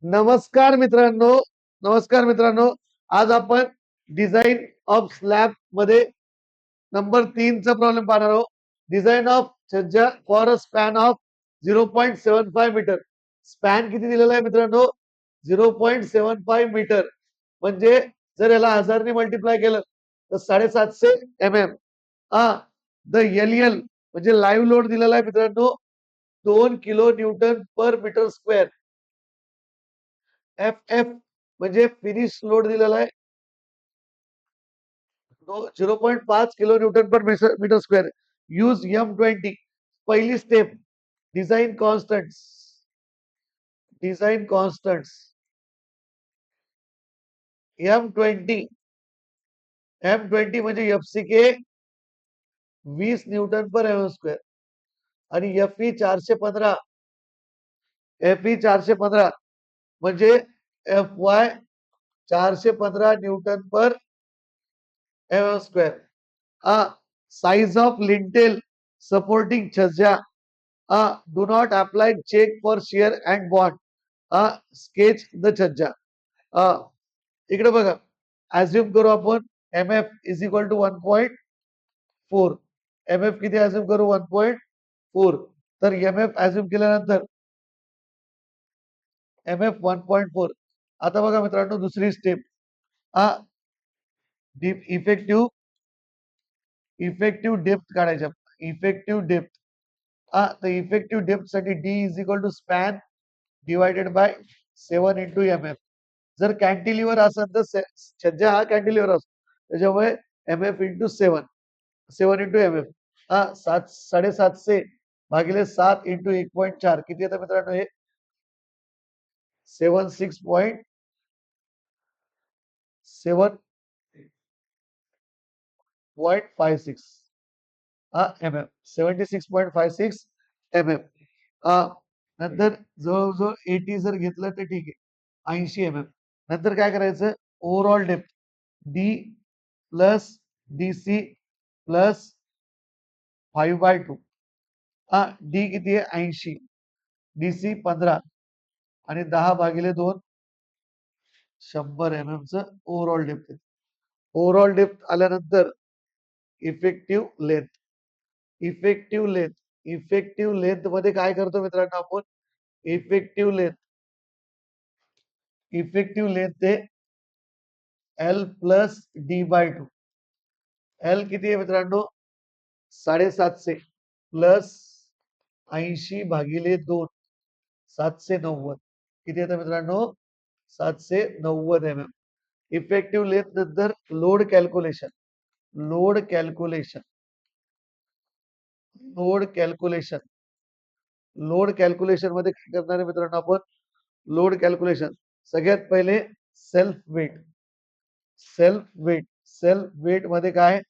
नमस्कार मित्रांनो. नमस्कार मित्रांनो. आज आपण डिझाईन ऑफ स्लॅब मध्ये नंबर 3 चा प्रॉब्लेम पाहणार आहोत. Design of chhajja for a span of 0.75 metre. Span किती दिलेला आहे मित्रांनो? 0.75 मीटर. म्हणजे जर याला 1000 ने मल्टिप्लाय केलं तर 750 mm. द एल म्हणजे लाईव्ह लोड दिलेला आहे मित्रांनो 2 kilo newton per metre square. F म्हणजे फिनिश लोड दिलेला आहे 0.5 kilo newton per metre square. Use M20. पहिली step design constants. Design constants M20. M20 म्हणजे FCK 20 newton per m square आणि FE 415 म्हणजे FY 415 newton per m square. Size of lintel supporting छज्जा. Do not apply check for shear and bond. Sketch the छज्जा. इकडे बघा, ऍझ्युम करू आपण MF is equal to 1.4. MF किती ऍझ्युम करू? 1.4. तर MF ऍझ्युम केल्यानंतर MF 1.4. आता बघा मित्रांनो, दुसरी स्टेप. इफेक्टिव्ह डेप्थ काढायच्या. Effective depth. तर इफेक्टिव्ह डेप्थ साठी D is equal to span divided by 7 into MF. जर कॅन्टिलिव्हर असेल तर छज्जा हा कॅन्टिलिव्हर असतो, त्याच्यामुळे MF इंटू 7 इंटू MF. 750 भागिले 7 इंटू 1.4 किती येतं मित्रांनो? हे 76.7 76.56 mm. 76.56 mm. नंतर जवळजवळ 80 जर घेतलं तर ठीक आहे, 80 mm. नंतर काय करायचं? Overall depth D plus DC plus 5/2. D किती आहे? 80. DC 15 आणि 10 भागिले 2 100 mm च ओव्हरऑल डेप्थ. ओव्हरऑल डेप्थ आल्यानंतर इफेक्टिव्ह लेंथ. इफेक्टिव्ह लेंथ मध्ये काय करतो मित्रांनो आपण? इफेक्टिव्ह लेंथ ते L प्लस D/2. L किती आहे मित्रांनो? 750 प्लस 80 भागिले 2 790. किती येतं मित्रांनो? 790 mm. इफेक्टिव्ह लेंथ नंतर लोड कॅल्क्युलेशन. लोड कॅल्क्युलेशन मध्ये काय करणार आहे मित्रांनो आपण? लोड कॅल्क्युलेशन सगळ्यात पहिले सेल्फ वेट मध्ये काय?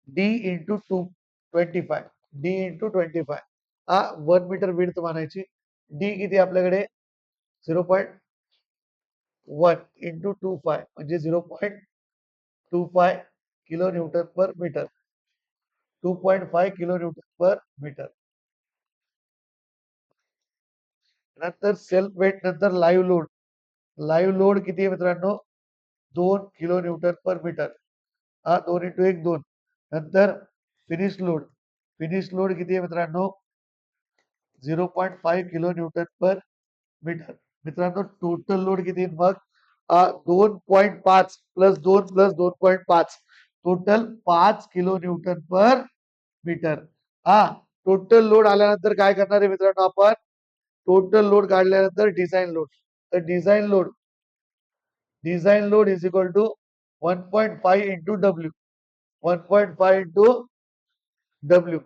D into 25. D into 25. 1 metre width मानायची. D किती आपल्याकडे? 0.1 इंटू 25 म्हणजे 0.25 kilo newton per metre. 2.5 kilo newton per metre. नंतर सेल्फ वेट नंतर लाईव्ह लोड किती आहे मित्रांनो? 2 kilo newton per metre. 2 into 1 2. नंतर फिनिश लोड किती आहे मित्रांनो? 0.5 किलो न्यूटन पर मीटर. मित्रांनो टोटल लोड किती? मग 2.5 plus 2 plus 2.5 total 5 kilo newton per metre. Total load आल्यानंतर काय करणार आहे मित्रांनो आपण? टोटल लोड काढल्यानंतर डिझाईन लोड. तर design load is equal to 1.5 into W. 1.5 into W.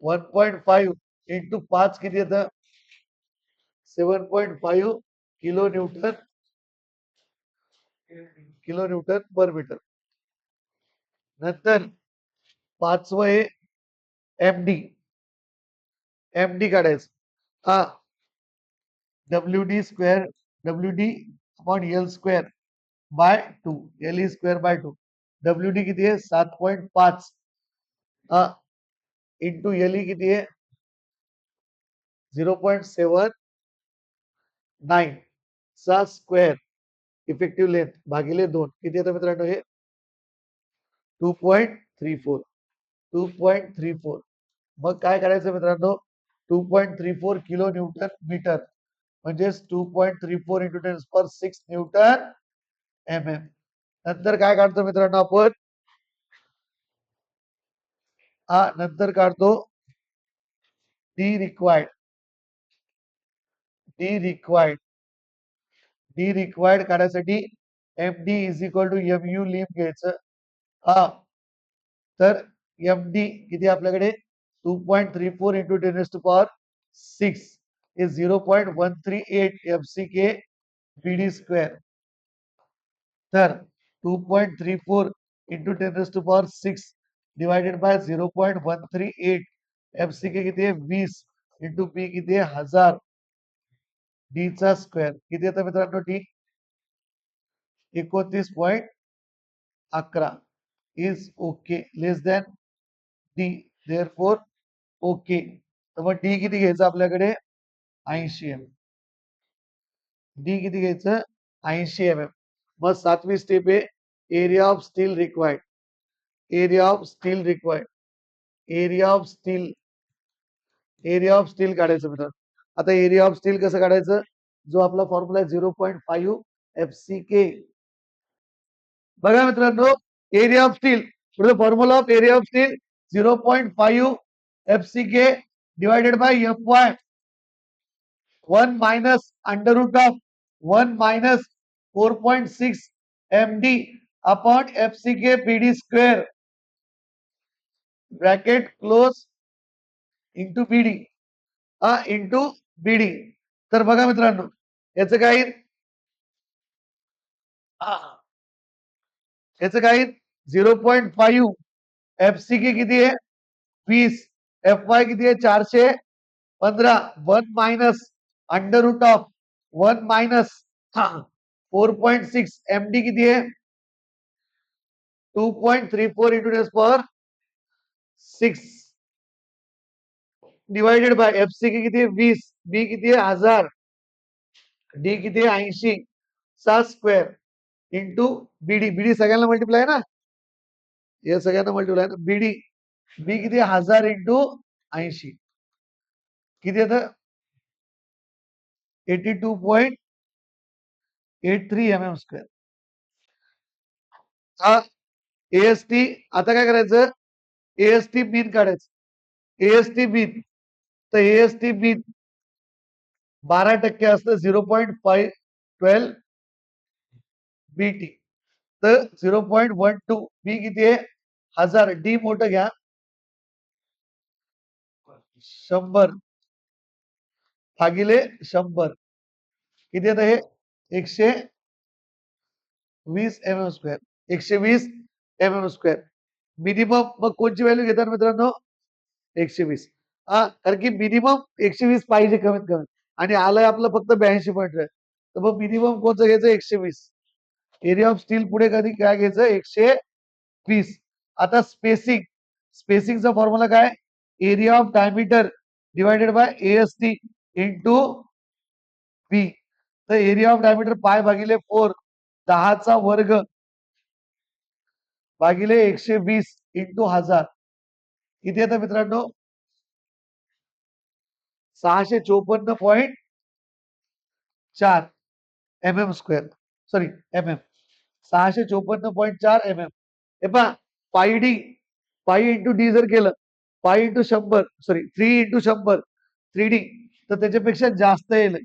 1.5 into 5 किती येतं? 7.5 किलो न्यूटन पर मीटर. नंतर पाचवं आहे MD काढायचं. WD upon L square by 2. LE square by 2. WD किती आहे? 7.5 इंटू LE किती आहे? 0.79 चा स्क्वेअर इफेक्टिव्ह लेंथ भागिले 2 किती येतं मित्रांनो हे 2.34 2.34 मग काय करायचं मित्रांनो 2.34 किलो न्यूटन मीटर म्हणजेच 2.34 इंटू 10⁶ न्यूटन एम एम नंतर काय काढतो मित्रांनो आपण नंतर काढतो डी रिक्वायर्ड काढायसाठी M D is equal to M u lim घ्यायचं तर एम डी किती आपल्याकडे 2.34 into 10⁶ is 0.138 FCK BD square. तर 2.34 into 10⁶ divided by 0.138 FCK किती आहे 20 into B किती आहे 1000 D चा स्क्वेअर किती येतं मित्रांनो D 29.11 is okay less than D therefore okay तर मग D किती घ्यायचं आपल्याकडे 80 mm डी किती घ्यायचं 80 mm मग 7वी स्टेप आहे area of steel required area of steel काढायचं मित्रांनो आता एरिया ऑफ स्टील कसं काढायचं जो आपला फॉर्म्युला आहे 0.5 FCK बघा मित्रांनो area of steel formula of area of steel 0.5 FCK divided by FY 1 minus under root of 1 minus 4.6 MD upon FCK PD square bracket close into BD into BD तर बघा मित्रांनो याचं काय 0.5 FCK किती आहे 20 FY किती आहे 415 1 minus under root of 1 minus 4.6 MD किती आहे 2.34 into 10⁶ डिवाइडेड बाय FCK किती आहे 20 B किती आहे 1000 D किती आहे 80 चा स्क्वेअर इंटू बीडी सगळ्यांना मल्टिप्लाय ना हे सगळ्यांना मल्टिप्लाय ना बी किती 1000 इंटू 80 किती येतं 82.83 mm स्क्वेअर AST आता काय करायचं AST बीन काढायचं AST बीन तर AST बीन 12% असतं 0.512 BT तर 0.12 बी किती आहे 1000 डी मोठं घ्या 100 भागिले 100 किती येतं हे 120 mm square 120 mm square minimum मग कोणची व्हॅल्यू घेतात मित्रांनो 120 कारण की मिनिमम 120 पाहिजे कमीत कमी आणि आलंय आपलं फक्त 82.5 तर मग मिनिमम कोणतं घ्यायचं 120 एरिया ऑफ स्टील पुढे कधी काय घ्यायचं 120 आता स्पेसिंगचा फॉर्म्युला काय area of diameter divided by AST into B तर एरिया ऑफ डायमीटर पाय भागिले 4 10चा वर्ग भागिले 120 इंटू 1000 किती येतं मित्रांनो 654.4 mm square sorry MM 654.4 MM हे पहा पायडी पाई इंटू डी जर केलं pi into 100 sorry 3 into 100 3D तर त्याच्यापेक्षा जास्त येईल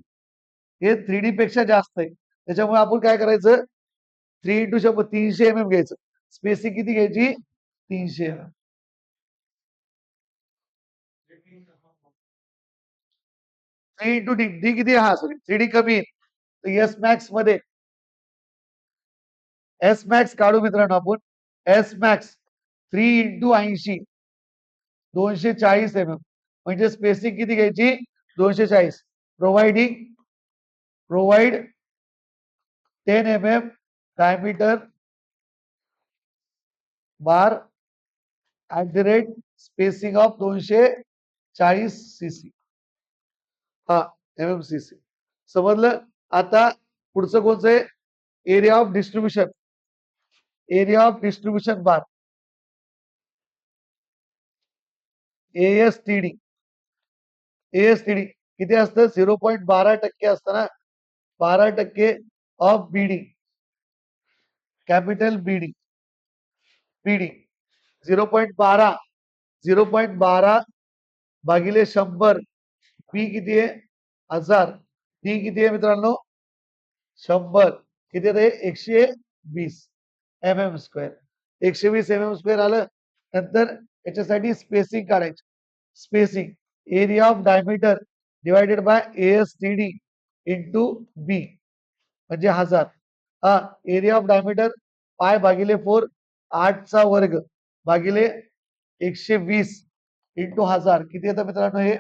हे 3D पेक्षा जास्त आहे त्याच्यामुळे आपण काय करायचं 3 इंटू 100 300 mm घ्यायचं स्पेसिंग किती घ्यायची 300 mm 3 इंटू डी डी किती सॉरी 3D कमी तर एस मॅक्स मध्ये एस मॅक्स काढू मित्रांनो आपण एस मॅक्स 3 इंटू 80 240 mm म्हणजे स्पेसिंग किती घ्यायची 240 provide 10 mm diameter bar @ spacing of 240 cc हा MMCC समजलं. आता पुढचं कोणचं आहे? Area of distribution. Area of distribution bar ASTD. ASTD किती असतं? 0.12% असतं ना. 12% ऑफ BD, कॅपिटल BD 0.12 0.12 भागिले 100. पी किती आहे? 1000. डी किती आहे मित्रांनो? 100. किती आहे? 120 mm². 120 mm² आलं. नंतर याच्यासाठी स्पेसिंग काढायची. Spacing area of diameter divided by ASTD into B म्हणजे 1000. हा एरिया ऑफ डायमीटर पाय भागिले 4 8चा वर्ग भागिले 120 इंटू 1000 किती येतं मित्रांनो? हे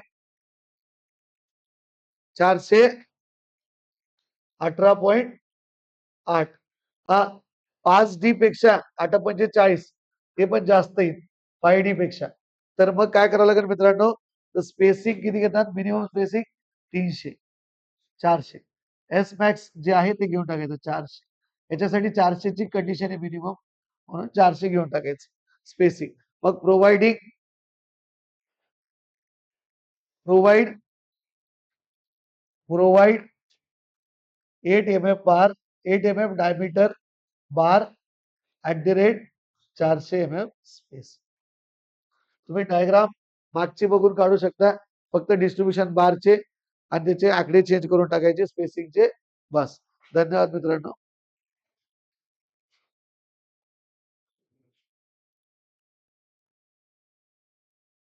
418.8. हा 5D पेक्षा 8×45 हे पण जास्त येईल 5D पेक्षा. तर मग काय करावं लागेल मित्रांनो? तर स्पेसिंग किती घेतात? Minimum spacing 300 400. एस मॅक्स जे आहे ते घेऊन टाकायचं 400. याच्यासाठी 400 ची कंडिशन आहे मिनिमम, म्हणून 400 घेऊन टाकायचं स्पेसिंग. मग प्रोव्हाइड 8 mm बार, 8 mm डायमीटर बार @ 400 mm स्पेस. तुम्ही डायग्राम मागचे बघून काढू शकता. फक्त डिस्ट्रीब्युशन बारचे आणि त्याचे आकडे चेंज करून टाकायचे स्पेसिंगचे. बस. धन्यवाद मित्रांनो.